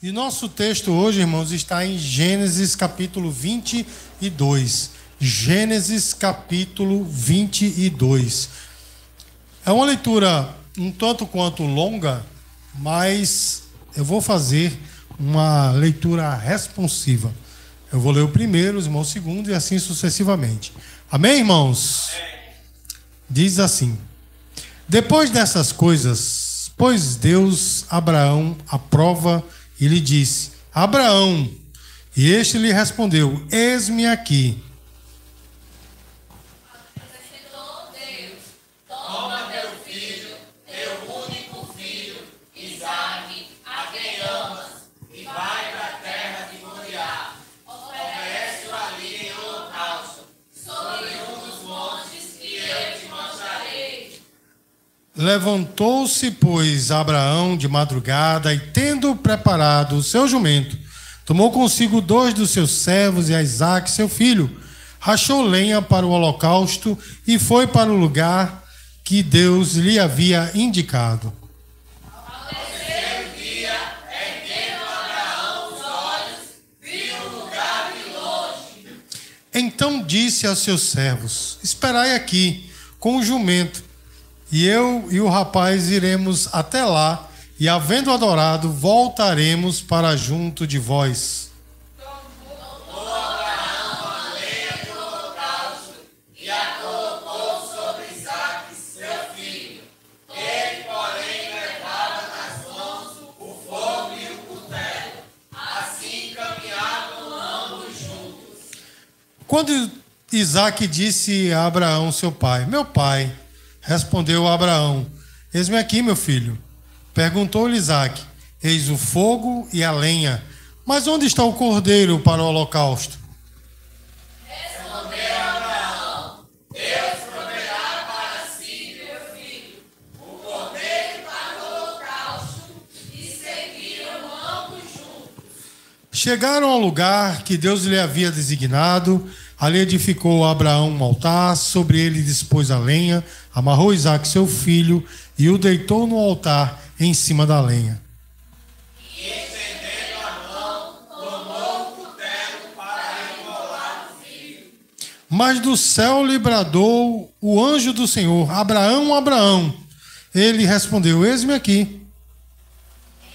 E nosso texto hoje, irmãos, está em Gênesis capítulo 22. Gênesis capítulo 22. É uma leitura um tanto quanto longa, mas eu vou fazer uma leitura responsiva. Eu vou ler o primeiro, os irmãos o segundo e assim sucessivamente. Amém, irmãos? Diz assim: depois dessas coisas, pôs Deus Abraão à prova e lhe disse: Abraão. E este lhe respondeu: eis-me aqui. Acrescentou Deus: toma teu filho, teu único filho, Isaque, a quem amas, e vai para a terra de Moriá. Oferece-o ali em holocausto, sobre um dos montes que eu te mostrarei. Levantou-se, pois, Abraão de madrugada, e tendo preparado o seu jumento, tomou consigo 2 dos seus servos e a Isaque, seu filho, rachou lenha para o holocausto e foi para o lugar que Deus lhe havia indicado. Ao terceiro dia, erguendo Abraão os olhos, viu o lugar de longe. Então disse aos seus servos: esperai aqui com o jumento, e eu e o rapaz iremos até lá, e havendo adorado, voltaremos para junto de vós. Tomou Abraão a lenha do holocausto e a colocou sobre Isaque, seu filho. Ele, porém, levava nas mãos o fogo e o cutelo. Assim caminhavam ambos juntos. Quando Isaque disse a Abraão, seu pai: meu pai, respondeu Abraão: eis-me aqui, meu filho. Perguntou-lhe Isaque: eis o fogo e a lenha, mas onde está o cordeiro para o holocausto? Respondeu Abraão: Deus proverá para si, meu filho, o cordeiro para o holocausto. E seguiram ambos juntos. Chegaram ao lugar que Deus lhe havia designado. Ali edificou Abraão um altar, sobre ele dispôs a lenha, amarrou Isaque, seu filho, e o deitou no altar em cima da lenha. E estendendo a mão, tomou o cutelo para imolar o filho. Mas do céu lhe bradou o anjo do Senhor: Abraão, Abraão. Ele respondeu: eis-me aqui.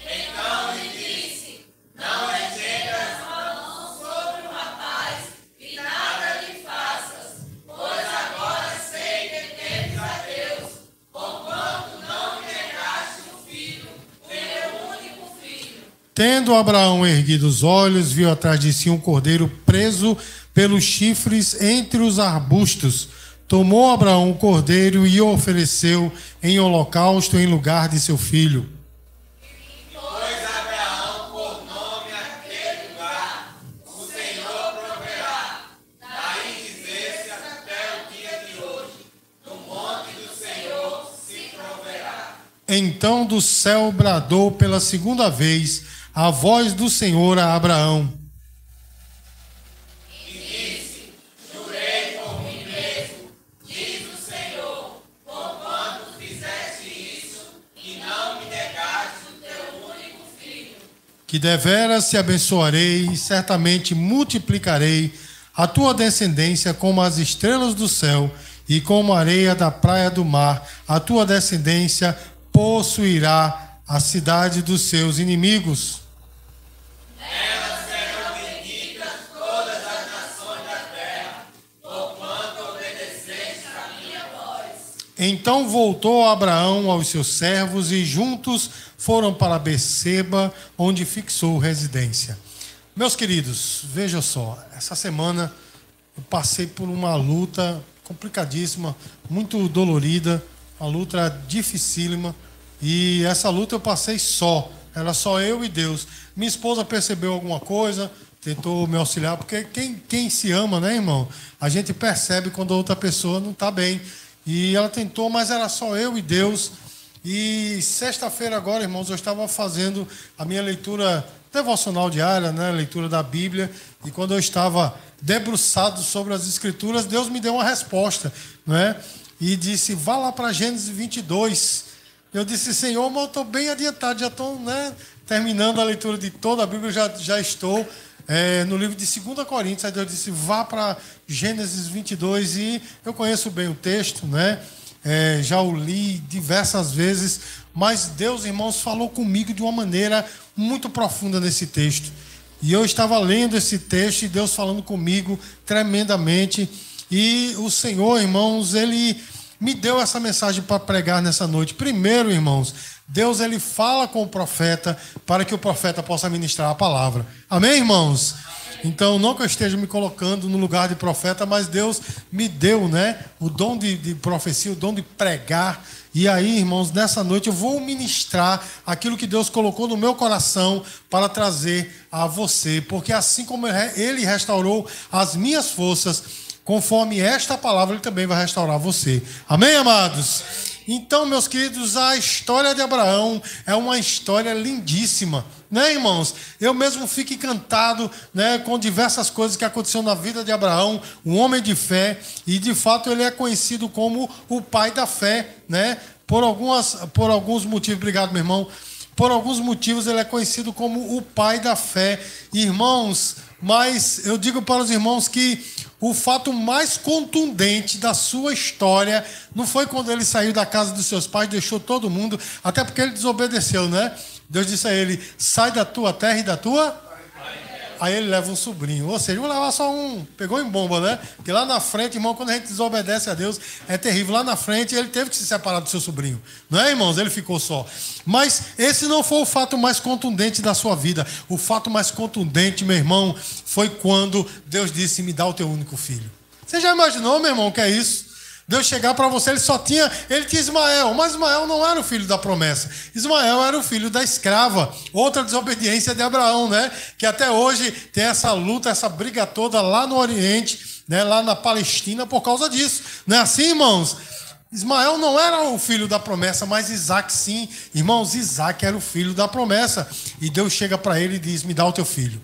Então lhe disse: não estendas a mão sobre o rapaz e nada lhe faças, pois agora sei que temes a Deus, porquanto não me negaste o filho, o teu único filho. Tendo Abraão erguido os olhos, viu atrás de si um cordeiro preso pelos chifres entre os arbustos. Tomou Abraão o cordeiro e o ofereceu em holocausto em lugar de seu filho. Pois Abraão por nome aquele lugar, o Senhor proverá. Daí dizer-se até o dia de hoje, no monte do Senhor se proverá. Então do céu bradou pela segunda vez a voz do Senhor a Abraão. E disse: jurei por mim mesmo, diz o Senhor, porquanto fizeste isso e não me negaste o teu único filho. Que deveras te abençoarei e certamente multiplicarei a tua descendência como as estrelas do céu e como a areia da praia do mar. A tua descendência possuirá a cidade dos seus inimigos. Nelas serão benditas todas as nações da terra, porquanto obedeceste a minha voz. Então voltou Abraão aos seus servos e juntos foram para Beceba, onde fixou residência. Meus queridos, vejam só, essa semana eu passei por uma luta complicadíssima, muito dolorida, uma luta dificílima, e essa luta eu passei só, era só eu e Deus. Minha esposa percebeu alguma coisa, tentou me auxiliar, porque quem se ama, né, irmão? A gente percebe quando a outra pessoa não está bem. E ela tentou, mas era só eu e Deus. E sexta-feira agora, irmãos, eu estava fazendo a minha leitura devocional diária, né, leitura da Bíblia, e quando eu estava debruçado sobre as Escrituras, Deus me deu uma resposta, né? E disse: vá lá para Gênesis 22. Eu disse: Senhor, mas eu estou bem adiantado, já estou, né, terminando a leitura de toda a Bíblia, eu já estou no livro de 2 Coríntios. Aí Deus disse, vá para Gênesis 22, e eu conheço bem o texto, né? Já o li diversas vezes, mas Deus, irmãos, falou comigo de uma maneira muito profunda nesse texto. E eu estava lendo esse texto e Deus falando comigo tremendamente. E o Senhor, irmãos, Ele me deu essa mensagem para pregar nessa noite. Primeiro, irmãos, Deus, Ele fala com o profeta para que o profeta possa ministrar a palavra. Amém, irmãos? Então, não que eu esteja me colocando no lugar de profeta, mas Deus me deu, né, o dom de profecia, o dom de pregar. E aí, irmãos, nessa noite eu vou ministrar aquilo que Deus colocou no meu coração para trazer a você. Porque assim como Ele restaurou as minhas forças, conforme esta palavra, Ele também vai restaurar você. Amém, amados? Então, meus queridos, a história de Abraão é uma história lindíssima, né, irmãos? Eu mesmo fico encantado, né, com diversas coisas que aconteceram na vida de Abraão, um homem de fé, e de fato ele é conhecido como o pai da fé, né? Por alguns motivos, obrigado, meu irmão. Por alguns motivos ele é conhecido como o pai da fé, irmãos. Mas eu digo para os irmãos que o fato mais contundente da sua história não foi quando ele saiu da casa dos seus pais, deixou todo mundo, até porque ele desobedeceu, né? Deus disse a ele, sai da tua terra e da tua... Aí ele leva um sobrinho, ou seja, vou levar só um, pegou em bomba, né? Porque lá na frente, irmão, quando a gente desobedece a Deus, é terrível. Lá na frente, ele teve que se separar do seu sobrinho. Não é, irmãos? Ele ficou só. Mas esse não foi o fato mais contundente da sua vida. O fato mais contundente, meu irmão, foi quando Deus disse, me dá o teu único filho. Você já imaginou, meu irmão, o que é isso? Deus chegar para você, ele tinha Ismael, mas Ismael não era o filho da promessa. Ismael era o filho da escrava. Outra desobediência de Abraão, né? Que até hoje tem essa luta, essa briga toda lá no Oriente, né? Lá na Palestina por causa disso. Não é assim, irmãos? Ismael não era o filho da promessa, mas Isaac sim. Irmãos, Isaac era o filho da promessa. E Deus chega para ele e diz, me dá o teu filho.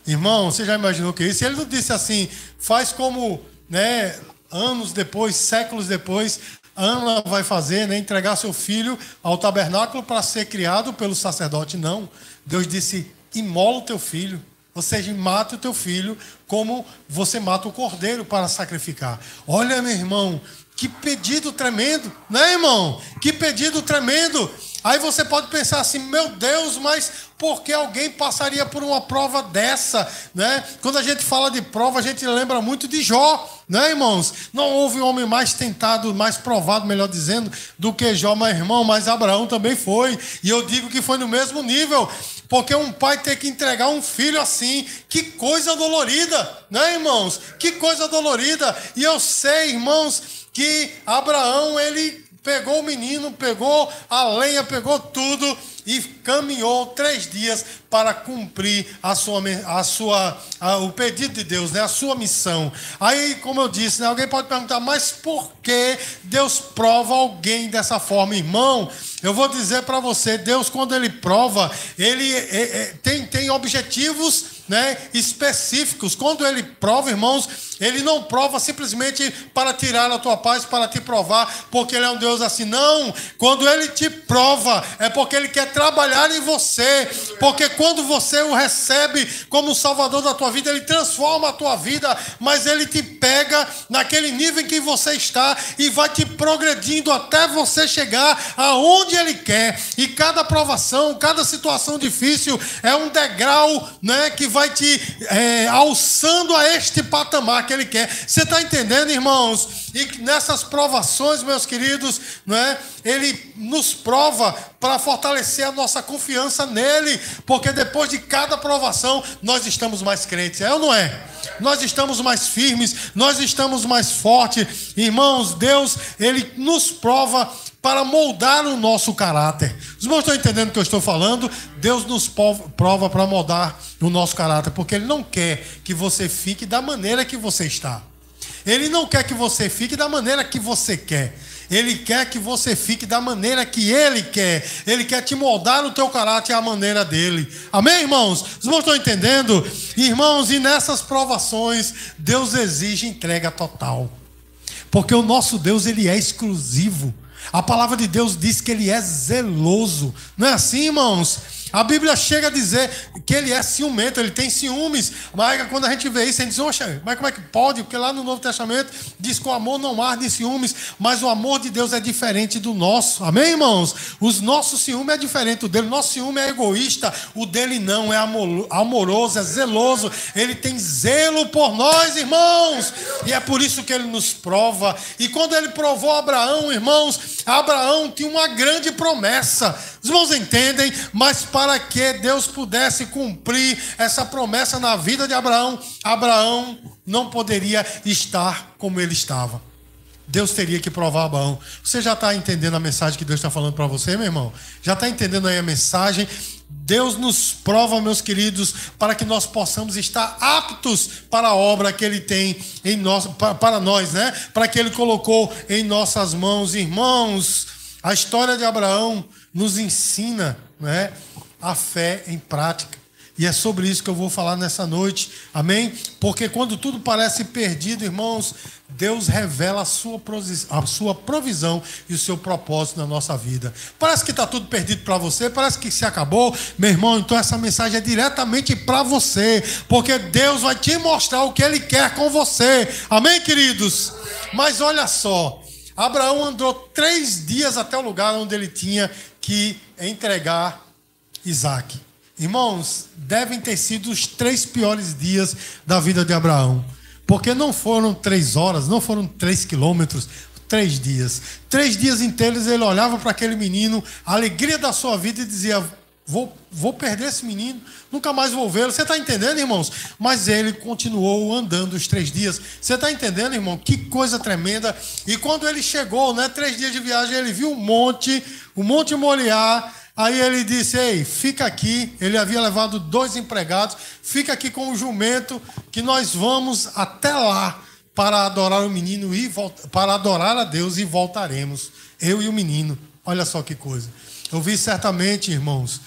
Irmão, você já imaginou o que é isso? Ele não disse assim, faz como, né... Anos depois, séculos depois, Ana vai fazer, né, entregar seu filho ao tabernáculo para ser criado pelo sacerdote. Não. Deus disse, imola o teu filho. Ou seja, mata o teu filho como você mata o cordeiro para sacrificar. Olha, meu irmão, que pedido tremendo, né, irmão? Que pedido tremendo. Aí você pode pensar assim, meu Deus, mas por que alguém passaria por uma prova dessa, né? Quando a gente fala de prova, a gente lembra muito de Jó, né, irmãos? Não houve homem mais tentado, mais provado, melhor dizendo, do que Jó, meu irmão, mas Abraão também foi. E eu digo que foi no mesmo nível, porque um pai ter que entregar um filho assim, que coisa dolorida, né, irmãos? Que coisa dolorida. E eu sei, irmãos, que Abraão, ele pegou o menino, pegou a lenha, pegou tudo e caminhou 3 dias para cumprir o pedido de Deus, né? A sua missão. Aí, como eu disse, né? Alguém pode perguntar, mas por que Deus prova alguém dessa forma? Irmão, eu vou dizer para você, Deus, quando Ele prova, Ele tem objetivos, né, específicos. Quando Ele prova, irmãos, Ele não prova simplesmente para tirar a tua paz, para te provar, porque Ele é um Deus assim. Não, quando Ele te prova, é porque Ele quer trabalhar em você, porque quando você o recebe como Salvador da tua vida, Ele transforma a tua vida, mas Ele te pega naquele nível em que você está e vai te progredindo até você chegar aonde Ele quer. E cada provação, cada situação difícil é um degrau, né, que vai te alçando a este patamar que Ele quer. Você está entendendo, irmãos? E nessas provações, meus queridos, né, Ele nos prova para fortalecer a nossa confiança nele, porque depois de cada provação nós estamos mais crentes, é ou não é? Nós estamos mais firmes, nós estamos mais fortes. Irmãos, Deus, Ele nos prova para moldar o nosso caráter. Os irmãos estão entendendo o que eu estou falando? Deus nos prova para moldar o nosso caráter, porque Ele não quer que você fique da maneira que você está. Ele não quer que você fique da maneira que você quer. Ele quer que você fique da maneira que Ele quer. Ele quer te moldar no teu caráter à maneira dEle. Amém, irmãos? Os irmãos estão entendendo? Irmãos, e nessas provações, Deus exige entrega total. Porque o nosso Deus, Ele é exclusivo. A palavra de Deus diz que Ele é zeloso. Não é assim, irmãos? A Bíblia chega a dizer que ele é ciumento, ele tem ciúmes. Mas quando a gente vê isso, a gente diz, oxa, mas como é que pode? Porque lá no Novo Testamento diz que o amor não arde ciúmes, mas o amor de Deus é diferente do nosso. Amém, irmãos? Os nossos ciúmes é diferente do dele. O nosso ciúme é egoísta, o dele não, é amoroso, é zeloso. Ele tem zelo por nós, irmãos. E é por isso que ele nos prova. E quando ele provou Abraão, irmãos, Abraão tinha uma grande promessa. Os irmãos entendem? Mas para que Deus pudesse cumprir essa promessa na vida de Abraão, Abraão não poderia estar como ele estava. Deus teria que provar Abraão. Você já está entendendo a mensagem que Deus está falando para você, meu irmão? Já está entendendo aí a mensagem? Deus nos prova, meus queridos, para que nós possamos estar aptos para a obra que Ele tem em nós, para nós, né? Para que Ele colocou em nossas mãos. Irmãos, a história de Abraão nos ensina, né, a fé em prática. E é sobre isso que eu vou falar nessa noite, amém? Porque quando tudo parece perdido, irmãos, Deus revela a sua provisão e o seu propósito na nossa vida. Parece que está tudo perdido para você, parece que se acabou, meu irmão, então essa mensagem é diretamente para você, porque Deus vai te mostrar o que Ele quer com você, amém, queridos? Mas olha só, Abraão andou 3 dias até o lugar onde ele tinha que entregar Isaque. Irmãos, devem ter sido os 3 piores dias da vida de Abraão. Porque não foram 3 horas, não foram 3 quilômetros, 3 dias. 3 dias inteiros ele olhava para aquele menino, a alegria da sua vida, e dizia, vou perder esse menino, nunca mais vou vê-lo. Você está entendendo, irmãos? Mas ele continuou andando os 3 dias. Você está entendendo, irmão? Que coisa tremenda. E quando ele chegou, né, 3 dias de viagem, ele viu o Monte Moriá. Aí ele disse, ei, fica aqui. Ele havia levado 2 empregados. Fica aqui com o jumento, que nós vamos até lá para adorar o menino, para adorar a Deus, e voltaremos. Eu e o menino. Olha só que coisa. Eu vi certamente, irmãos,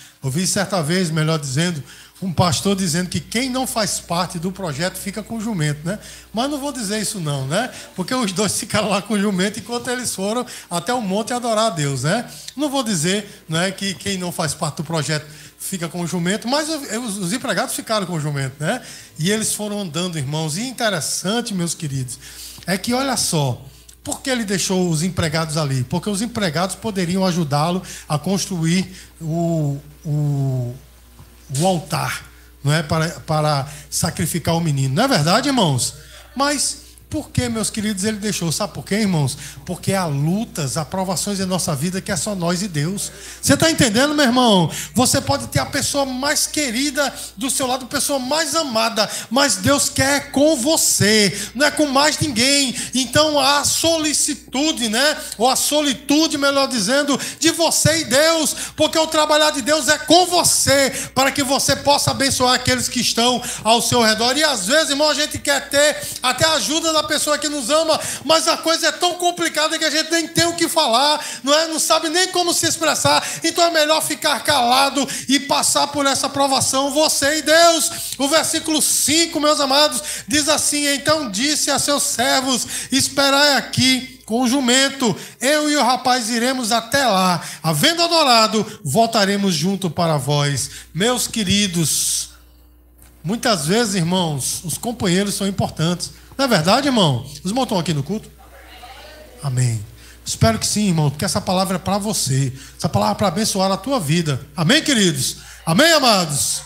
certa vez, melhor dizendo, um pastor dizendo que quem não faz parte do projeto fica com o jumento, né? Mas não vou dizer isso não, né? Porque os 2 ficaram lá com o jumento enquanto eles foram até o monte adorar a Deus, né? Não vou dizer, né, que quem não faz parte do projeto fica com o jumento, mas os empregados ficaram com o jumento, né? E eles foram andando, irmãos. E interessante, meus queridos, é que olha só, por que ele deixou os empregados ali? Porque os empregados poderiam ajudá-lo a construir o altar, não é, para sacrificar o menino. Não é verdade, irmãos? Mas por que, meus queridos, ele deixou? Sabe por quê, irmãos? Porque há lutas, há provações em nossa vida que é só nós e Deus. Você está entendendo, meu irmão? Você pode ter a pessoa mais querida do seu lado, a pessoa mais amada, mas Deus quer com você, não é com mais ninguém. Então há solicitude, né? Ou a solitude, melhor dizendo, de você e Deus, porque o trabalhar de Deus é com você, para que você possa abençoar aqueles que estão ao seu redor. E às vezes, irmão, a gente quer ter até a ajuda da pessoa que nos ama, mas a coisa é tão complicada que a gente nem tem o que falar, não sabe nem como se expressar. Então é melhor ficar calado e passar por essa provação, você e Deus. O versículo 5, meus amados, diz assim: então disse a seus servos, esperai aqui com o jumento, eu e o rapaz iremos até lá, havendo adorado, voltaremos junto para vós. Meus queridos, muitas vezes, irmãos, os companheiros são importantes. Não é verdade, irmão? Os irmãos estão aqui no culto? Amém. Espero que sim, irmão, porque essa palavra é para você. Essa palavra é para abençoar a tua vida. Amém, queridos? Amém, amados?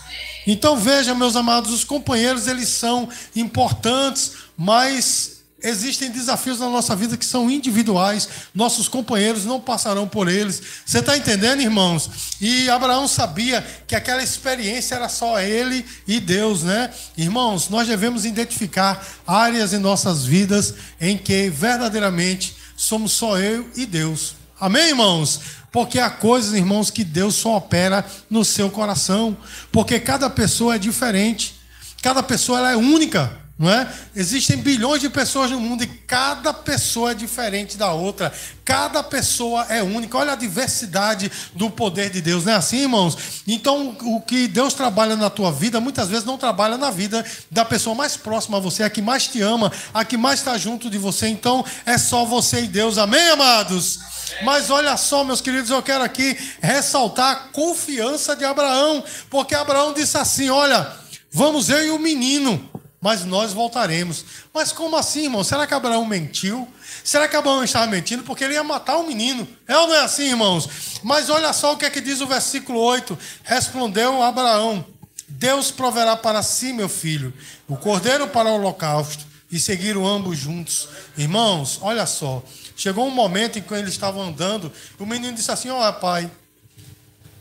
Então veja, meus amados, os companheiros, eles são importantes, mas existem desafios na nossa vida que são individuais. Nossos companheiros não passarão por eles. Você está entendendo, irmãos? E Abraão sabia que aquela experiência era só ele e Deus, né? Irmãos, nós devemos identificar áreas em nossas vidas em que verdadeiramente somos só eu e Deus. Amém, irmãos? Porque há coisas, irmãos, que Deus só opera no seu coração. Porque cada pessoa é diferente. Cada pessoa ela é única. Não é? Existem bilhões de pessoas no mundo e cada pessoa é diferente da outra. Cada pessoa é única. Olha a diversidade do poder de Deus, não é assim, irmãos? Então, o que Deus trabalha na tua vida, muitas vezes não trabalha na vida da pessoa mais próxima a você, a que mais te ama, a que mais está junto de você. Então, é só você e Deus. Amém, amados? Mas olha só, meus queridos, eu quero aqui ressaltar a confiança de Abraão, porque Abraão disse assim: olha, vamos eu e o menino, mas nós voltaremos. Mas como assim, irmão? Será que Abraão mentiu? Será que Abraão estava mentindo? Porque ele ia matar o menino. É ou não é assim, irmãos? Mas olha só o que é que diz o versículo 8. Respondeu Abraão: Deus proverá para si, meu filho, o cordeiro para o holocausto. E seguiram ambos juntos. Irmãos, olha só. Chegou um momento em que eles estavam andando, o menino disse assim: ó, pai,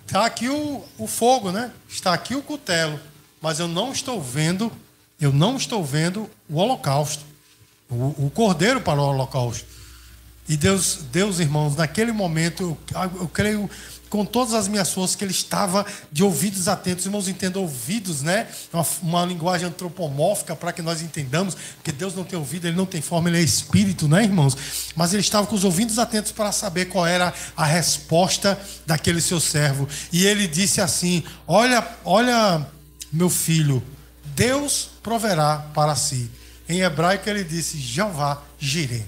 está aqui o fogo, né? Está aqui o cutelo, mas eu não estou vendo o holocausto, o cordeiro para o holocausto. E Deus, irmãos, naquele momento, eu creio com todas as minhas forças que ele estava de ouvidos atentos. Irmãos, entendam, ouvidos, né? Uma linguagem antropomórfica para que nós entendamos, porque Deus não tem ouvido, ele não tem forma, ele é espírito, né, irmãos? Mas ele estava com os ouvidos atentos para saber qual era a resposta daquele seu servo. E ele disse assim: olha, meu filho, Deus proverá para si. Em hebraico ele disse Jeová Jireh.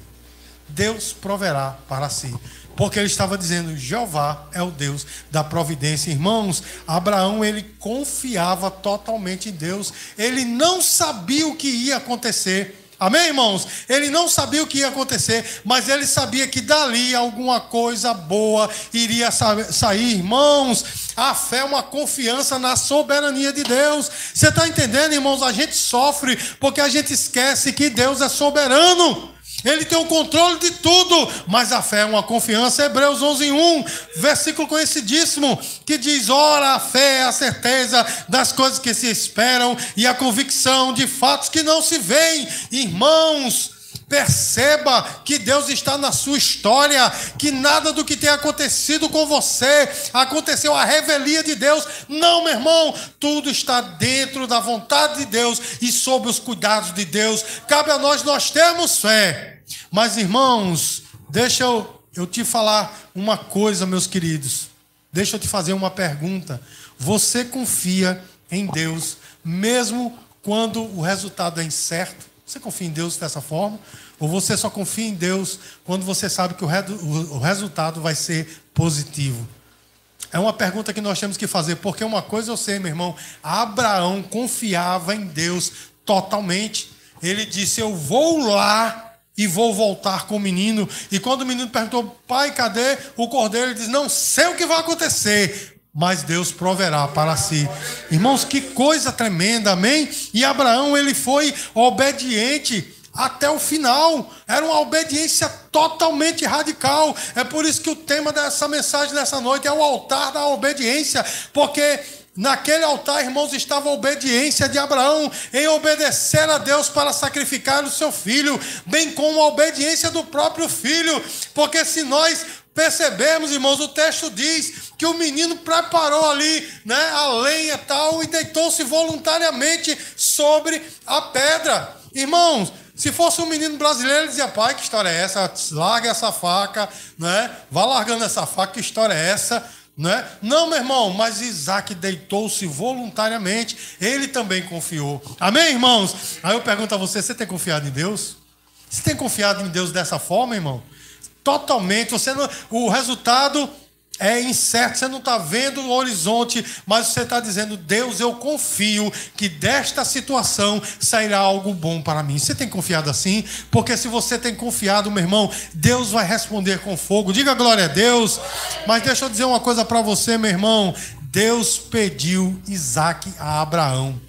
Deus proverá para si. Porque ele estava dizendo: Jeová é o Deus da providência. Irmãos, Abraão, ele confiava totalmente em Deus. Ele não sabia o que ia acontecer. Amém, irmãos? Ele não sabia o que ia acontecer, mas ele sabia que dali alguma coisa boa iria sair. Irmãos, a fé é uma confiança na soberania de Deus. Você está entendendo, irmãos? A gente sofre porque a gente esquece que Deus é soberano. Ele tem o controle de tudo, mas a fé é uma confiança. Hebreus 11:1, versículo conhecidíssimo, que diz: ora, a fé é a certeza das coisas que se esperam e a convicção de fatos que não se veem. Irmãos, perceba que Deus está na sua história, que nada do que tem acontecido com você aconteceu à revelia de Deus. Não, meu irmão, tudo está dentro da vontade de Deus e sob os cuidados de Deus. Cabe a nós termos fé. Mas, irmãos, deixa eu te falar uma coisa, meus queridos. Deixa eu te fazer uma pergunta. Você confia em Deus mesmo quando o resultado é incerto? Você confia em Deus dessa forma? Ou você só confia em Deus quando você sabe que o resultado vai ser positivo? É uma pergunta que nós temos que fazer, porque uma coisa eu sei, meu irmão: Abraão confiava em Deus totalmente. Ele disse: eu vou lá e vou voltar com o menino. E quando o menino perguntou: pai, cadê o cordeiro? Ele diz: não sei o que vai acontecer, mas Deus proverá para si. Irmãos, que coisa tremenda, amém? E Abraão, ele foi obediente até o final. Era uma obediência totalmente radical. É por isso que o tema dessa mensagem nessa noite é o altar da obediência, porque naquele altar, irmãos, estava a obediência de Abraão em obedecer a Deus para sacrificar o seu filho, bem como a obediência do próprio filho. Porque se nós percebermos, irmãos, o texto diz que o menino preparou ali, né, a lenha e tal, e deitou-se voluntariamente sobre a pedra. Irmãos, se fosse um menino brasileiro, ele dizia: pai, que história é essa? Larga essa faca, né? Vá largando essa faca, que história é essa? Né? Não, meu irmão, mas Isaac deitou-se voluntariamente. Ele também confiou. Amém, irmãos? Aí eu pergunto a você: você tem confiado em Deus? Você tem confiado em Deus dessa forma, irmão? Totalmente. Você não, o resultado é incerto, você não está vendo o horizonte, mas você está dizendo: Deus, eu confio que desta situação sairá algo bom para mim. Você tem confiado assim? Porque se você tem confiado, meu irmão, Deus vai responder com fogo. Diga glória a Deus. Mas deixa eu dizer uma coisa para você, meu irmão: Deus pediu Isaac a Abraão.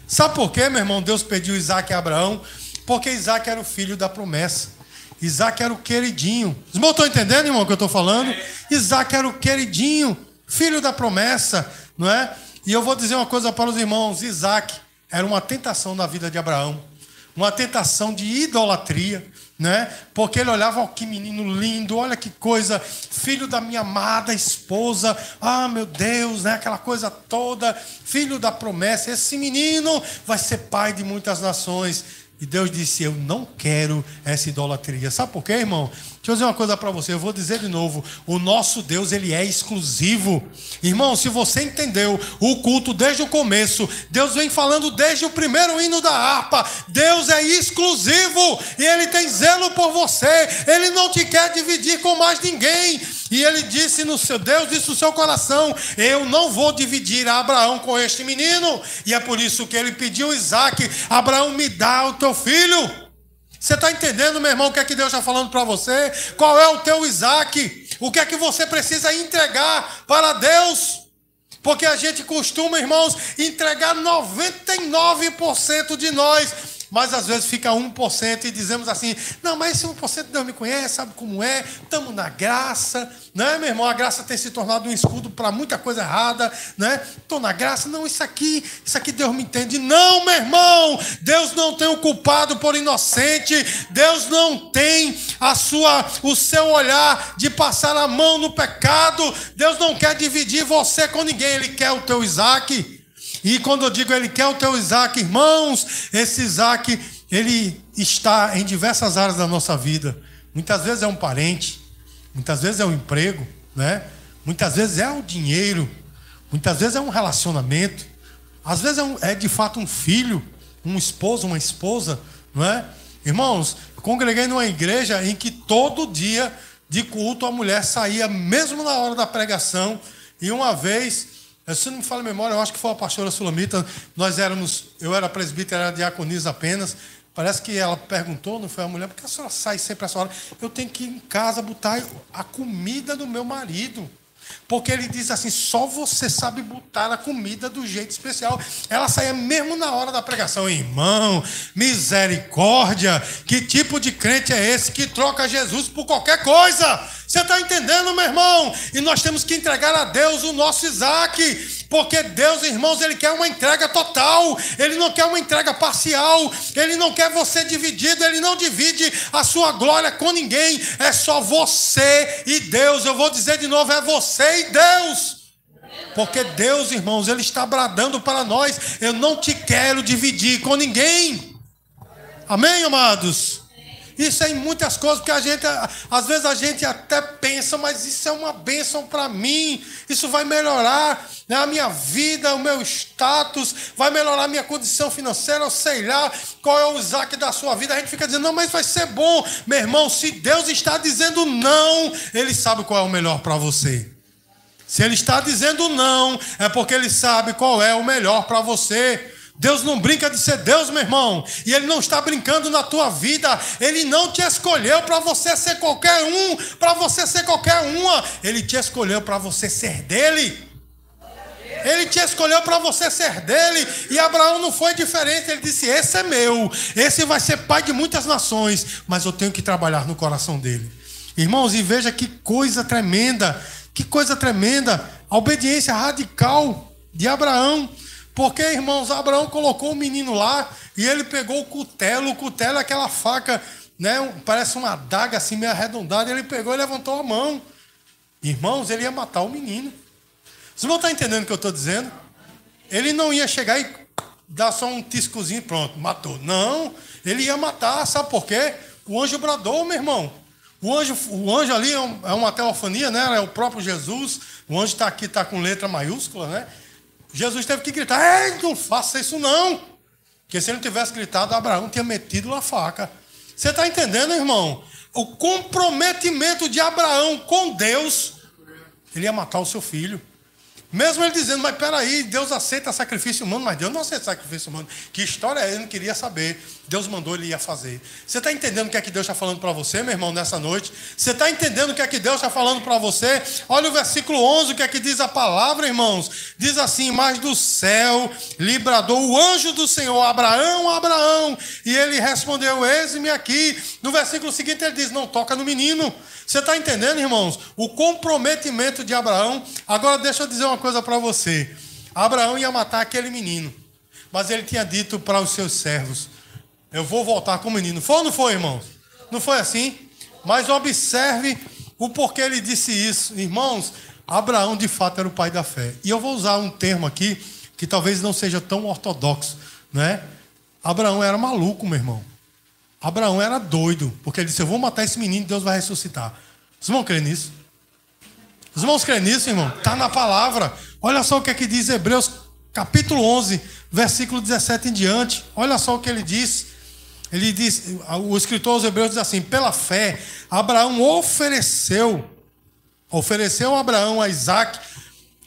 Sabe por quê, meu irmão? Deus pediu Isaac a Abraão porque Isaac era o filho da promessa. Isaac era o queridinho. Os irmãos estão entendendo, irmão, o que eu estou falando? Isaac era o queridinho, filho da promessa, não é? E eu vou dizer uma coisa para os irmãos: Isaac era uma tentação na vida de Abraão, uma tentação de idolatria, né? Porque ele olhava: ó, que menino lindo, olha que coisa, filho da minha amada esposa, ah, meu Deus, né? Aquela coisa toda, filho da promessa, esse menino vai ser pai de muitas nações. E Deus disse, eu não quero essa idolatria. Sabe por quê, irmão? Deixa eu dizer uma coisa para você, eu vou dizer de novo. O nosso Deus, ele é exclusivo. Irmão, se você entendeu o culto desde o começo, Deus vem falando desde o primeiro hino da harpa. Deus é exclusivo e ele tem zelo por você. Ele não te quer dividir com mais ninguém. E ele disse Deus disse no seu coração, eu não vou dividir Abraão com este menino. E é por isso que ele pediu Isaque, Abraão, me dá o teu filho. Você está entendendo, meu irmão, o que é que Deus está falando para você? Qual é o teu Isaque? O que é que você precisa entregar para Deus? Porque a gente costuma, irmãos, entregar 99% de nós, mas às vezes fica 1% e dizemos assim, não, mas esse 1% Deus me conhece, sabe como é, estamos na graça, né, meu irmão? A graça tem se tornado um escudo para muita coisa errada, né? Estou na graça, não, isso aqui Deus me entende. Não, meu irmão, Deus não tem o culpado por inocente, Deus não tem o seu olhar de passar a mão no pecado, Deus não quer dividir você com ninguém, Ele quer o teu Isaque. E quando eu digo ele quer o teu Isaque, irmãos, esse Isaque, ele está em diversas áreas da nossa vida. Muitas vezes é um parente, muitas vezes é um emprego, né? Muitas vezes é o dinheiro, muitas vezes é um relacionamento, às vezes é de fato um filho, um esposo, uma esposa, não é? Irmãos, eu congreguei numa igreja em que todo dia de culto a mulher saía, mesmo na hora da pregação, e uma vez... Se não me falha a memória, eu acho que foi a pastora Sulamita. Eu era presbítero, era diaconisa apenas. Parece que ela perguntou, não foi a mulher, por que a senhora sai sempre essa hora? Eu tenho que ir em casa botar a comida do meu marido. Porque ele diz assim, só você sabe botar a comida do jeito especial. Ela saía mesmo na hora da pregação. Irmão, misericórdia, que tipo de crente é esse que troca Jesus por qualquer coisa? Você está entendendo, meu irmão? E nós temos que entregar a Deus o nosso Isaque. Porque Deus, irmãos, Ele quer uma entrega total. Ele não quer uma entrega parcial. Ele não quer você dividido. Ele não divide a sua glória com ninguém. É só você e Deus. Eu vou dizer de novo, é você e Deus. Porque Deus, irmãos, Ele está bradando para nós. Eu não te quero dividir com ninguém. Amém, amados? Isso é em muitas coisas, porque às vezes a gente até pensa, mas isso é uma bênção para mim, isso vai melhorar, né, a minha vida, o meu status, vai melhorar a minha condição financeira, eu sei lá qual é o Isaque da sua vida. A gente fica dizendo, não, mas vai ser bom. Meu irmão, se Deus está dizendo não, Ele sabe qual é o melhor para você. Se Ele está dizendo não, é porque Ele sabe qual é o melhor para você. Deus não brinca de ser Deus, meu irmão. E Ele não está brincando na tua vida. Ele não te escolheu para você ser qualquer um, para você ser qualquer uma. Ele te escolheu para você ser dele. Ele te escolheu para você ser dele. E Abraão não foi diferente. Ele disse, esse é meu. Esse vai ser pai de muitas nações. Mas eu tenho que trabalhar no coração dele. Irmãos, e veja que coisa tremenda. Que coisa tremenda. A obediência radical de Abraão. Porque, irmãos, Abraão colocou o menino lá e ele pegou o cutelo. O cutelo é aquela faca, né, parece uma adaga assim meio arredondada. Ele pegou e levantou a mão. Irmãos, ele ia matar o menino. Vocês não estão entendendo o que eu estou dizendo? Ele não ia chegar e dar só um tiscozinho e pronto, matou. Não, ele ia matar, sabe por quê? O anjo bradou, meu irmão. O anjo ali é uma teofania, né? É o próprio Jesus. O anjo está aqui, está com letra maiúscula, né? Jesus teve que gritar, ei, não faça isso não. Porque se ele não tivesse gritado, Abraão tinha metido a faca. Você está entendendo, irmão? O comprometimento de Abraão com Deus, ele ia matar o seu filho. Mesmo ele dizendo, mas peraí, Deus aceita sacrifício humano, mas Deus não aceita sacrifício humano. Que história é? Ele não queria saber. Deus mandou, ele ia fazer. Você está entendendo o que é que Deus está falando para você, meu irmão, nessa noite? Você está entendendo o que é que Deus está falando para você? Olha o versículo 11, o que é que diz a palavra, irmãos? Diz assim, mas do céu lhe bradou o anjo do Senhor, Abraão, Abraão. E ele respondeu, eis-me aqui. No versículo seguinte ele diz, não toca no menino. Você está entendendo, irmãos? O comprometimento de Abraão. Agora deixa eu dizer uma coisa para você. Abraão ia matar aquele menino. Mas ele tinha dito para os seus servos, eu vou voltar com o menino. Foi ou não foi, irmãos? Não foi assim? Mas observe o porquê ele disse isso. Irmãos, Abraão de fato era o pai da fé. E eu vou usar um termo aqui que talvez não seja tão ortodoxo, né? Abraão era maluco, meu irmão. Abraão era doido, porque ele disse, eu vou matar esse menino e Deus vai ressuscitar. Os irmãos creem nisso? Os irmãos creem nisso, irmão? Está na palavra. Olha só o que é que diz Hebreus, capítulo 11, versículo 17 em diante. Olha só o que ele diz. Ele diz, o escritor aos Hebreus diz assim, pela fé, Abraão ofereceu a Abraão a Isaque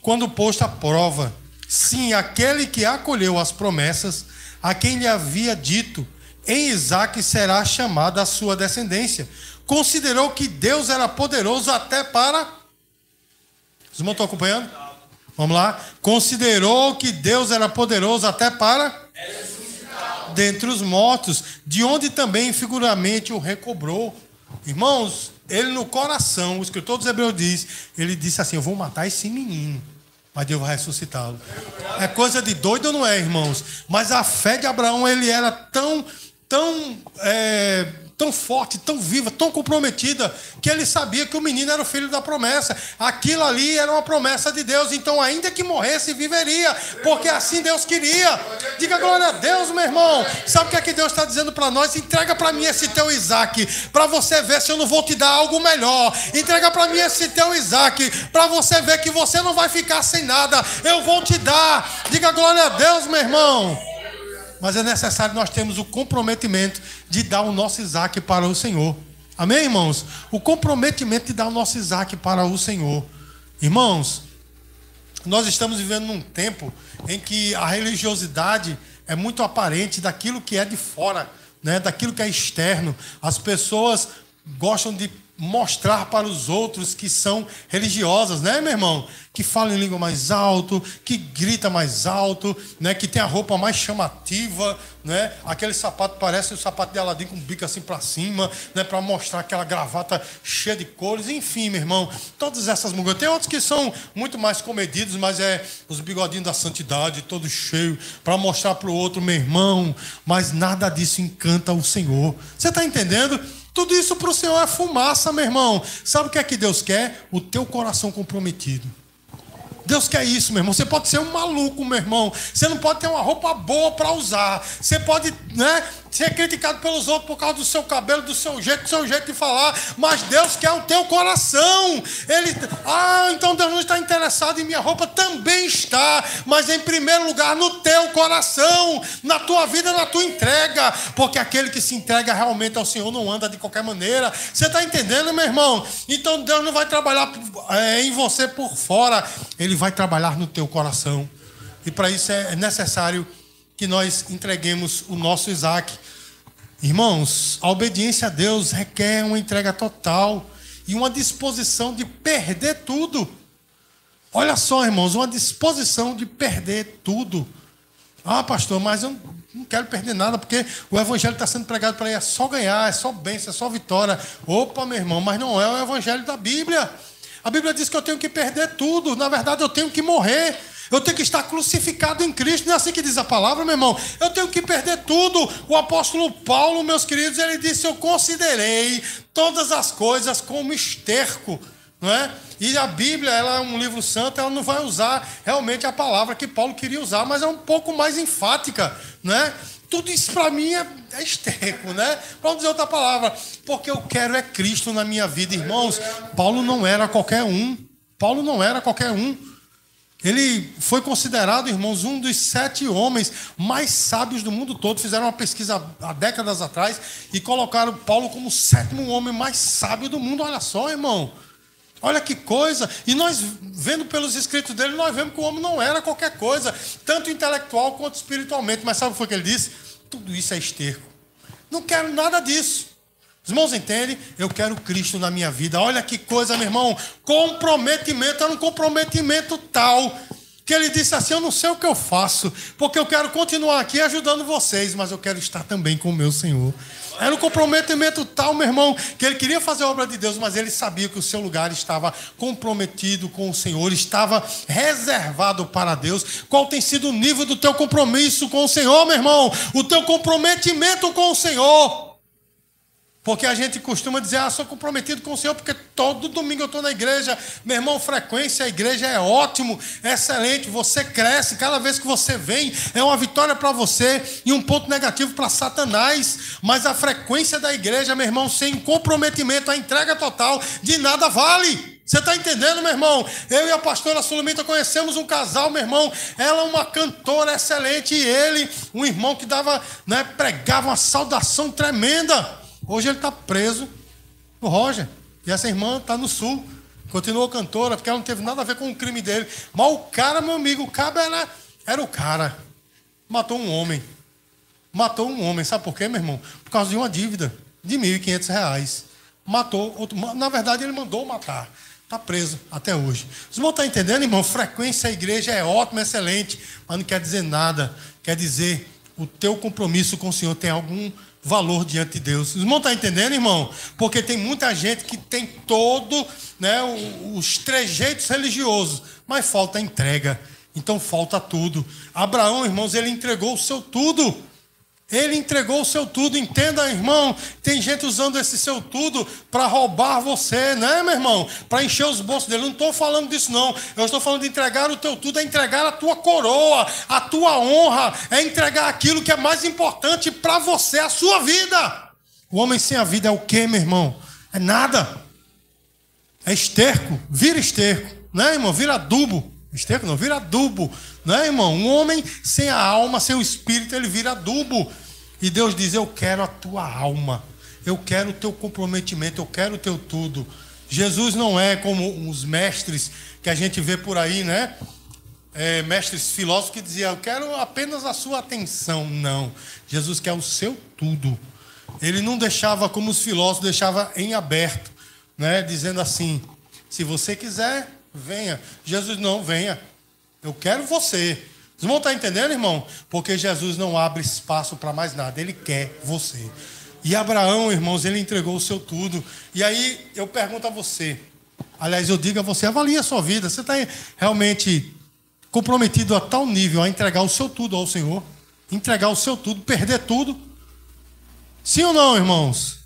quando posto à prova. Sim, aquele que acolheu as promessas, a quem lhe havia dito, em Isaque será chamada a sua descendência. Considerou que Deus era poderoso até para... Os irmãos estão acompanhando? Vamos lá. Considerou que Deus era poderoso até para... dentre os mortos, de onde também figuramente o recobrou. Irmãos, ele no coração, o escritor dos Hebreus diz, ele disse assim, eu vou matar esse menino, mas Deus vai ressuscitá-lo. É coisa de doido ou não é, irmãos? Mas a fé de Abraão, ele era tão forte, tão viva, tão comprometida, que ele sabia que o menino era o filho da promessa. Aquilo ali era uma promessa de Deus. Então, ainda que morresse, viveria, porque assim Deus queria. Diga glória a Deus, meu irmão. Sabe o que é que Deus está dizendo para nós? Entrega para mim esse teu Isaque, para você ver se eu não vou te dar algo melhor. Entrega para mim esse teu Isaque, para você ver que você não vai ficar sem nada. Eu vou te dar. Diga glória a Deus, meu irmão. Mas é necessário nós termos o comprometimento de dar o nosso Isaque para o Senhor. Amém, irmãos? O comprometimento de dar o nosso Isaque para o Senhor. Irmãos, nós estamos vivendo num tempo em que a religiosidade é muito aparente daquilo que é de fora, né? Daquilo que é externo. As pessoas gostam de mostrar para os outros que são religiosas, né, meu irmão? Que falam em língua mais alto, que grita mais alto, né? Que tem a roupa mais chamativa, né? Aquele sapato parece o sapato de Aladim com o bico assim para cima, né? Para mostrar aquela gravata cheia de cores, enfim, meu irmão. Todas essas mulheres. Tem outros que são muito mais comedidos, mas é os bigodinhos da santidade, todo cheio, para mostrar para o outro, meu irmão. Mas nada disso encanta o Senhor. Você está entendendo? Tudo isso para o Senhor é fumaça, meu irmão. Sabe o que é que Deus quer? O teu coração comprometido. Deus quer isso, meu irmão. Você pode ser um maluco, meu irmão. Você não pode ter uma roupa boa para usar. Você pode, né, ser criticado pelos outros por causa do seu cabelo, do seu jeito de falar. Mas Deus quer o teu coração. Então Deus não está interessado em minha roupa. Também está. Mas em primeiro lugar no teu coração. Na tua vida, na tua entrega. Porque aquele que se entrega realmente ao Senhor não anda de qualquer maneira. Você está entendendo, meu irmão? Então Deus não vai trabalhar em você por fora. Ele vai trabalhar no teu coração. E para isso é necessário que nós entreguemos o nosso Isaque. Irmãos, a obediência a Deus requer uma entrega total e uma disposição de perder tudo. Olha só, irmãos, uma disposição de perder tudo. Ah, pastor, mas eu não quero perder nada, porque o evangelho está sendo pregado para aí, é só ganhar, é só bênção, é só vitória. Opa, meu irmão, mas não é o evangelho da Bíblia. A Bíblia diz que eu tenho que perder tudo. Na verdade, eu tenho que morrer. Eu tenho que estar crucificado em Cristo. Não é assim que diz a palavra, meu irmão? Eu tenho que perder tudo. O apóstolo Paulo, meus queridos, ele disse, eu considerei todas as coisas como esterco. Não é? E a Bíblia, ela é um livro santo, ela não vai usar realmente a palavra que Paulo queria usar, mas é um pouco mais enfática. Não é? Tudo isso para mim é esterco, né? Para não dizer outra palavra. Porque eu quero é Cristo na minha vida, irmãos. Paulo não era qualquer um. Paulo não era qualquer um. Ele foi considerado, irmãos, um dos 7 homens mais sábios do mundo todo. Fizeram uma pesquisa há décadas atrás e colocaram Paulo como o 7º homem mais sábio do mundo. Olha só, irmão. Olha que coisa. E nós, vendo pelos escritos dele, nós vemos que o homem não era qualquer coisa, tanto intelectual quanto espiritualmente. Mas sabe o que foi que ele disse? Tudo isso é esterco. Não quero nada disso. Os irmãos entendem? Eu quero Cristo na minha vida. Olha que coisa, meu irmão. Comprometimento, era um comprometimento tal que ele disse assim, eu não sei o que eu faço, porque eu quero continuar aqui ajudando vocês, mas eu quero estar também com o meu Senhor. Era um comprometimento tal, meu irmão, que ele queria fazer a obra de Deus, mas ele sabia que o seu lugar estava comprometido com o Senhor, estava reservado para Deus. Qual tem sido o nível do teu compromisso com o Senhor, meu irmão? O teu comprometimento com o Senhor. Porque a gente costuma dizer, sou comprometido com o Senhor, porque todo domingo eu estou na igreja. Meu irmão, frequência à igreja é ótimo, é excelente, você cresce, cada vez que você vem, é uma vitória para você e um ponto negativo para Satanás. Mas a frequência da igreja, meu irmão, sem comprometimento, a entrega total, de nada vale. Você está entendendo, meu irmão? Eu e a pastora Sulamita conhecemos um casal, meu irmão. Ela é uma cantora excelente e ele, um irmão que dava, né, pregava uma saudação tremenda. Hoje ele está preso no Roger. E essa irmã está no sul. Continuou cantora, porque ela não teve nada a ver com o crime dele. Mas o cara, meu amigo, o cabo era o cara. Matou um homem. Matou um homem. Sabe por quê, meu irmão? Por causa de uma dívida de R$ 1.500. Matou outro. Na verdade, ele mandou matar. Está preso até hoje. Vocês vão estar entendendo, irmão? Frequência à igreja é ótima, excelente, mas não quer dizer nada. Quer dizer, o teu compromisso com o Senhor tem algum valor diante de Deus. Vocês vão estar entendendo, irmão? Porque tem muita gente que tem todo, né, os trejeitos religiosos, mas falta entrega. Então falta tudo. Abraão, irmãos, ele entregou o seu tudo. Ele entregou o seu tudo. Entenda, irmão, tem gente usando esse seu tudo para roubar você, né, meu irmão? Para encher os bolsos dele. Eu não estou falando disso, não. Eu estou falando de entregar o teu tudo, é entregar a tua coroa, a tua honra, é entregar aquilo que é mais importante para você, a sua vida. O homem sem a vida é o quê, meu irmão? É nada. É esterco, vira esterco, né, irmão? Vira adubo. Esterco não, vira adubo, né, irmão? Um homem sem a alma, sem o espírito, ele vira adubo. E Deus diz, eu quero a tua alma, eu quero o teu comprometimento, eu quero o teu tudo. Jesus não é como os mestres que a gente vê por aí, né? Mestres filósofos que diziam, eu quero apenas a sua atenção. Não, Jesus quer o seu tudo. Ele não deixava como os filósofos, deixava em aberto, né? Dizendo assim, se você quiser, venha. Jesus não, venha. Eu quero você. Vocês vão estar entendendo, irmão? Porque Jesus não abre espaço para mais nada. Ele quer você. E Abraão, irmãos, ele entregou o seu tudo. E aí eu pergunto a você. Aliás, eu digo a você, avalie a sua vida. Você está realmente comprometido a tal nível a entregar o seu tudo ao Senhor? Entregar o seu tudo, perder tudo? Sim ou não, irmãos?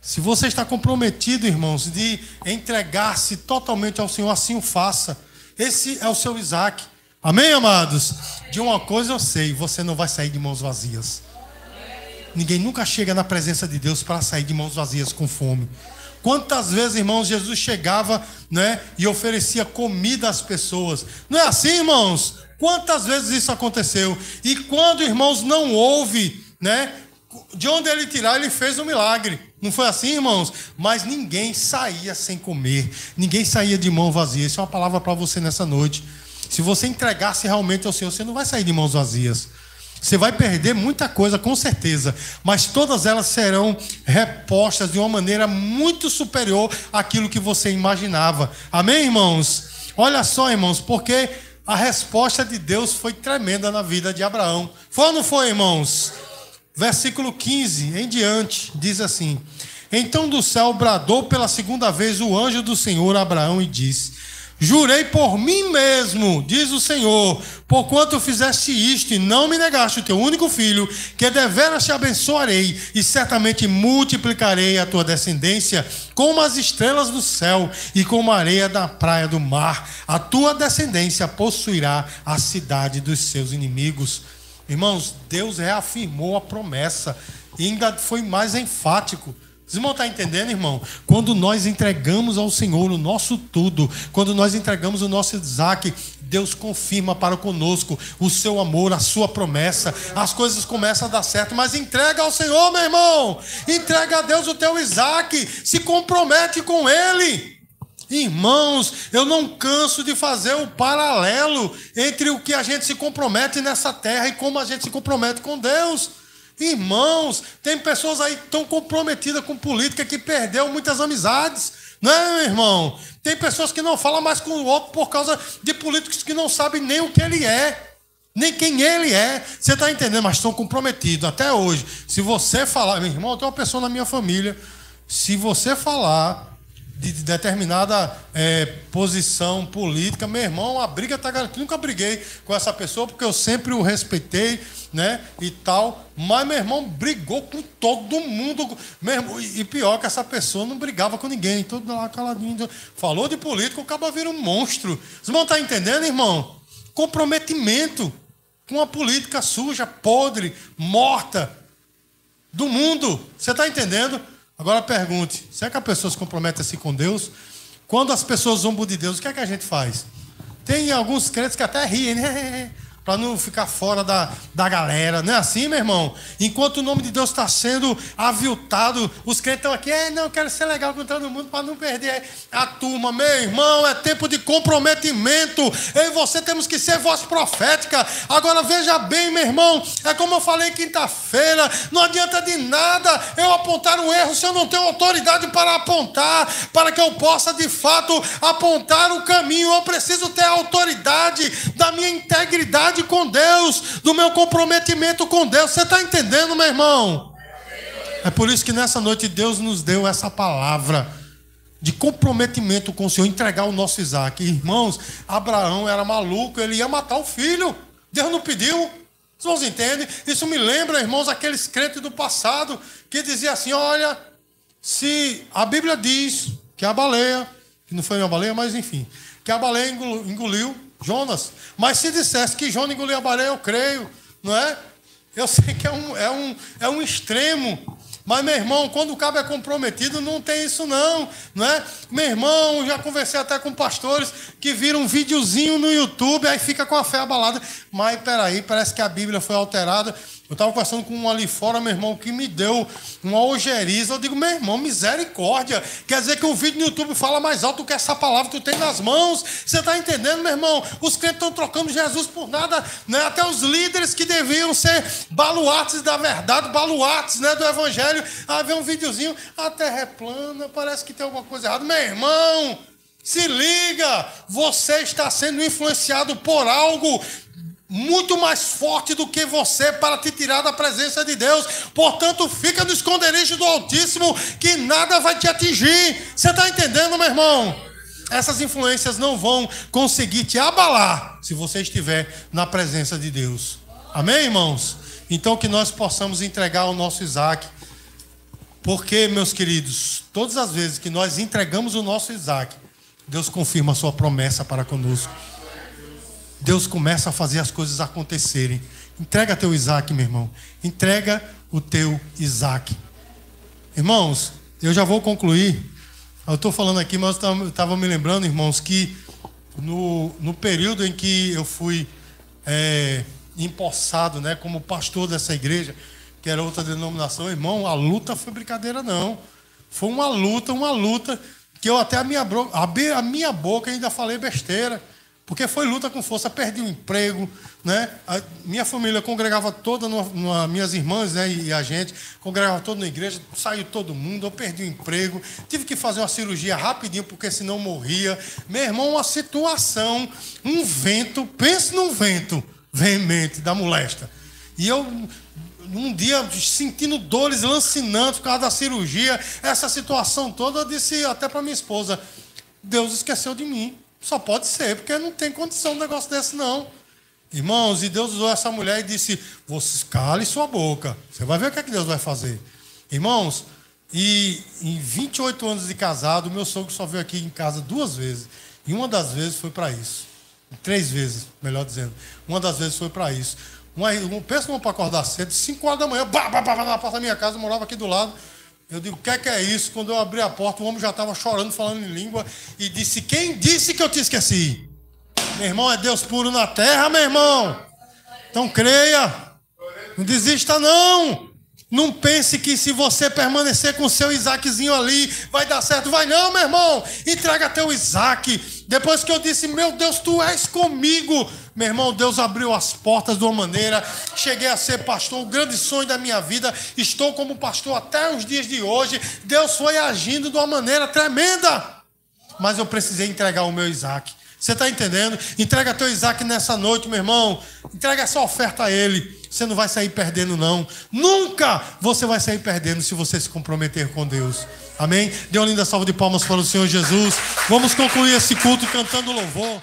Se você está comprometido, irmãos, de entregar-se totalmente ao Senhor, assim o faça. Esse é o seu Isaac. Amém, amados? De uma coisa eu sei, você não vai sair de mãos vazias. Ninguém nunca chega na presença de Deus para sair de mãos vazias com fome. Quantas vezes, irmãos, Jesus chegava, né, e oferecia comida às pessoas? Não é assim, irmãos? Quantas vezes isso aconteceu? E quando, irmãos, não houve, né, de onde ele tirar, ele fez um milagre. Não foi assim, irmãos? Mas ninguém saía sem comer. Ninguém saía de mão vazia. Isso é uma palavra para você nessa noite. Se você entregar-se realmente ao Senhor, você não vai sair de mãos vazias. Você vai perder muita coisa, com certeza. Mas todas elas serão repostas de uma maneira muito superior àquilo que você imaginava. Amém, irmãos? Olha só, irmãos, porque a resposta de Deus foi tremenda na vida de Abraão. Foi ou não foi, irmãos? Versículo 15 em diante, diz assim: então do céu bradou pela segunda vez o anjo do Senhor a Abraão e disse: jurei por mim mesmo, diz o Senhor, porquanto fizeste isto e não me negaste o teu único filho, que deveras te abençoarei e certamente multiplicarei a tua descendência como as estrelas do céu e como a areia da praia do mar. A tua descendência possuirá a cidade dos seus inimigos. Irmãos, Deus reafirmou a promessa e ainda foi mais enfático. Vocês vão estar entendendo, irmão? Quando nós entregamos ao Senhor o nosso tudo, quando nós entregamos o nosso Isaac, Deus confirma para conosco o seu amor, a sua promessa. As coisas começam a dar certo, mas entrega ao Senhor, meu irmão. Entrega a Deus o teu Isaac. Se compromete com Ele. Irmãos, eu não canso de fazer o paralelo entre o que a gente se compromete nessa terra e como a gente se compromete com Deus. Irmãos, tem pessoas aí tão comprometidas com política que perdeu muitas amizades, não é, meu irmão? Tem pessoas que não falam mais com o outro por causa de políticos que não sabem nem o que ele é, nem quem ele é. Você está entendendo? Mas estão comprometidos até hoje. Se você falar, meu irmão, tem uma pessoa na minha família, se você falar de determinada posição política. Meu irmão, a briga está garantida. Nunca briguei com essa pessoa, porque eu sempre o respeitei, né, e tal. Mas meu irmão brigou com todo mundo. Mesmo, e pior que essa pessoa não brigava com ninguém. Todo lá caladinho. Falou de política, o cabo vira um monstro. Vocês vão estar entendendo, irmão? Comprometimento com a política suja, podre, morta do mundo. Você está entendendo? Agora pergunte, será que a pessoa se compromete assim com Deus? Quando as pessoas zombam de Deus, o que é que a gente faz? Tem alguns crentes que até riem, né? Para não ficar fora da galera. Não é assim, meu irmão? Enquanto o nome de Deus está sendo aviltado, os crentes estão aqui, não, eu quero ser legal com todo mundo para não perder a turma. Meu irmão, é tempo de comprometimento. Eu e você temos que ser voz profética. Agora veja bem, meu irmão, é como eu falei quinta-feira, não adianta de nada eu apontar um erro se eu não tenho autoridade para apontar, para que eu possa de fato apontar o caminho. Eu preciso ter a autoridade da minha integridade com Deus, do meu comprometimento com Deus. Você está entendendo, meu irmão? É por isso que nessa noite Deus nos deu essa palavra de comprometimento com o Senhor, entregar o nosso Isaac. Irmãos, Abraão era maluco, ele ia matar o filho. Deus não pediu. Vocês entendem? Isso me lembra, irmãos, aqueles crentes do passado que diziam assim, olha, se a Bíblia diz que a baleia, que não foi uma baleia, mas enfim, que a baleia engoliu Jonas. Mas se dissesse que Jonas engoliu a baleia, eu creio, não é? Eu sei que é um extremo. Mas, meu irmão, quando o cabo é comprometido, não tem isso não é? Meu irmão, já conversei até com pastores que viram um videozinho no YouTube, aí fica com a fé abalada. Mas, peraí, parece que a Bíblia foi alterada. Eu estava conversando com um ali fora, meu irmão, que me deu uma ojeriza. Eu digo, meu irmão, misericórdia. Quer dizer que o vídeo no YouTube fala mais alto do que essa palavra que tu tem nas mãos. Você está entendendo, meu irmão? Os crentes estão trocando Jesus por nada, né? Até os líderes que deviam ser baluartes da verdade, baluartes, né, do evangelho. Ah, vê um videozinho, a terra é plana, parece que tem alguma coisa errada. Meu irmão, se liga, você está sendo influenciado por algo muito mais forte do que você para te tirar da presença de Deus. Portanto, fica no esconderijo do Altíssimo, que nada vai te atingir. Você está entendendo, meu irmão? Essas influências não vão conseguir te abalar se você estiver na presença de Deus. Amém, irmãos? Então que nós possamos entregar o nosso Isaac. Porque, meus queridos, todas as vezes que nós entregamos o nosso Isaac, Deus confirma a sua promessa para conosco. Deus começa a fazer as coisas acontecerem. Entrega teu Isaac, meu irmão. Entrega o teu Isaac. Irmãos, eu já vou concluir. Eu estou falando aqui, mas eu estava me lembrando, irmãos, que no período em que eu fui empossado, né, como pastor dessa igreja, que era outra denominação, irmão, a luta foi brincadeira não. Foi uma luta, que eu até abri a minha boca e ainda falei besteira. Porque foi luta com força, perdi o emprego, né? A minha família congregava toda, minhas irmãs, né, e a gente, congregava toda na igreja, saiu todo mundo, eu perdi o emprego, tive que fazer uma cirurgia rapidinho, porque senão morria. Meu irmão, uma situação, um vento, pense num vento veemente da molesta. E eu, um dia, sentindo dores lancinantes por causa da cirurgia, essa situação toda, eu disse até para minha esposa, Deus esqueceu de mim. Só pode ser, porque não tem condição de um negócio desse, não. Irmãos, e Deus usou essa mulher e disse, você cale sua boca. Você vai ver o que é que Deus vai fazer. Irmãos, e em 28 anos de casado, meu sogro só veio aqui em casa 2 vezes. E uma das vezes foi para isso. 3 vezes, melhor dizendo. Uma das vezes foi para isso. Pensa numa para acordar cedo, 5 horas da manhã, na porta da minha casa, eu morava aqui do lado. Eu digo, o que é isso? Quando eu abri a porta, o homem já estava chorando, falando em língua, e disse, quem disse que eu te esqueci? Meu irmão, é Deus puro na terra, meu irmão. Então creia. Não desista, não. Não pense que se você permanecer com o seu Isaaczinho ali, vai dar certo. Vai não, meu irmão. Entrega teu Isaac. Depois que eu disse, meu Deus, tu és comigo. Meu irmão, Deus abriu as portas de uma maneira. Cheguei a ser pastor, o grande sonho da minha vida. Estou como pastor até os dias de hoje. Deus foi agindo de uma maneira tremenda. Mas eu precisei entregar o meu Isaac. Você está entendendo? Entrega teu Isaac nessa noite, meu irmão. Entrega essa oferta a ele. Você não vai sair perdendo, não. Nunca você vai sair perdendo se você se comprometer com Deus. Amém? Dê uma linda salva de palmas para o Senhor Jesus. Vamos concluir esse culto cantando louvor.